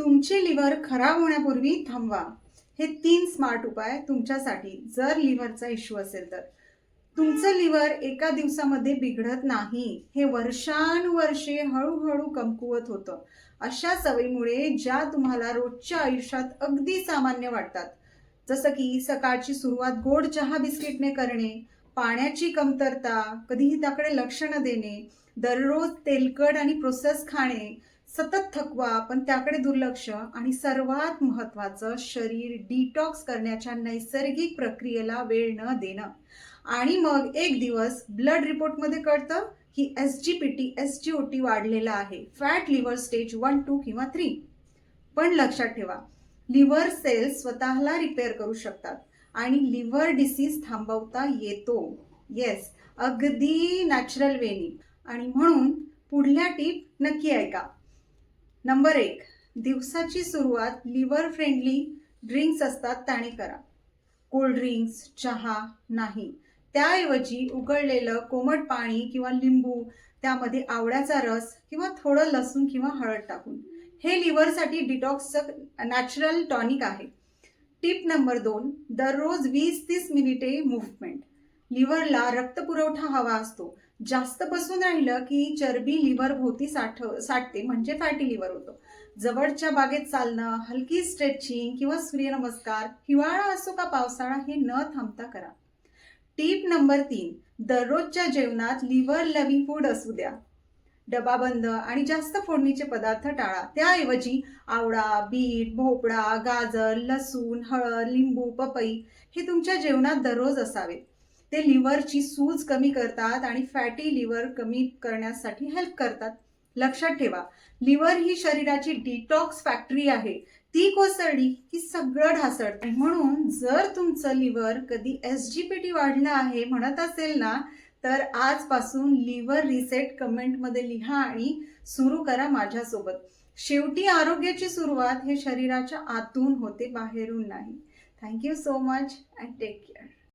तुमचे लिव्हर खराब होण्यापूर्वी थांबवा. हे 3 स्मार्ट उपाय तुमच्यासाठी जर लिव्हरचा इश्यू असेल तर. तुमचं लिव्हर एका दिवसामध्ये बिघडत नाही, हे वर्षानुवर्षे हळूहळू कमकुवत होतं. अशा सवयीमुळे ज्या तुम्हाला रोजच्या आयुष्यात अगदी सामान्य वाटतात, जसं की सकाळची सुरुवात गोड चहा बिस्किटने करणे, पाण्याची कमतरता, कधीही त्याकडे लक्ष न देणे, दररोज तेलकट आणि प्रोसेस खाणे, सतत थकवा पण त्याकडे दुर्लक्ष आणि सर्वात महत्त्वाचं शरीर डिटॉक्स करण्याच्या नैसर्गिक प्रक्रियेला वेळ न देणं. आणि मग एक दिवस ब्लड रिपोर्टमध्ये कळतं की SGPT SGOT वाढलेला आहे, फॅट लिव्हर स्टेज 1 2 किंवा 3. पण लक्षात ठेवा, लिव्हर सेल्स स्वतःला रिपेअर करू शकतात आणि लिव्हर डिसीज थांबवता येतो. येस, अगदी नॅचरल वेनी. आणि म्हणून पुढल्या टीप नक्की ऐका. नंबर 1, दिवसाची सुरुवात लिव्हर फ्रेंडली ड्रिंक्स असतात त्याने करा. कोल्ड ड्रिंक्स, चहा नाही. त्याऐवजी उकळलेलं कोमट पाणी किंवा लिंबू, त्यामध्ये आवळ्याचा रस किंवा थोडं लसूण किंवा हळद टाकून. हे लिव्हरसाठी डिटॉक्सचं नॅचरल टॉनिक आहे. टिप नंबर 2, दररोज 20-30 मिनिटे मूव्हमेंट. लिव्हरला रक्तपुरवठा हवा असतो. जास्त बसून राहिलं की चरबी लिव्हर भोवती साठते, म्हणजे फॅटी लिव्हर होतं. जवळच्या बागेत चालणं, हलकी स्ट्रेचिंग किंवा सूर्यनमस्कार, हिवाळा असो का पावसाळा, हे न थांबता करा. टीप नंबर 3, दररोजच्या जेवणात लिव्हर लव्हिंग फूड असू द्या. डबा बंद आणि जास्त फोडणीचे पदार्थ टाळा. त्याऐवजी आवळा, बीट, भोपळा, गाजर, लसूण, हळद, लिंबू, पपई हे तुमच्या जेवणात दररोज असावेत. ते लिव्हरची सूज कमी करतात आणि फॅटी लिव्हर कमी करण्यासाठी हेल्प करतात. लक्षात ठेवा, लिव्हर ही शरीराची डिटॉक्स फॅक्टरी आहे. ती कोसळली की सगळं ढासळतं. म्हणून जर तुमचं लिव्हर कधी SGPT वाढलं आहे म्हणत असेल ना, तर आजपासून लिव्हर रिसेट कमेंटमध्ये लिहा आणि सुरू करा माझ्यासोबत. शेवटी आरोग्याची सुरुवात हे शरीराच्या आतून होते, बाहेरून नाही. Thank you so much and take care.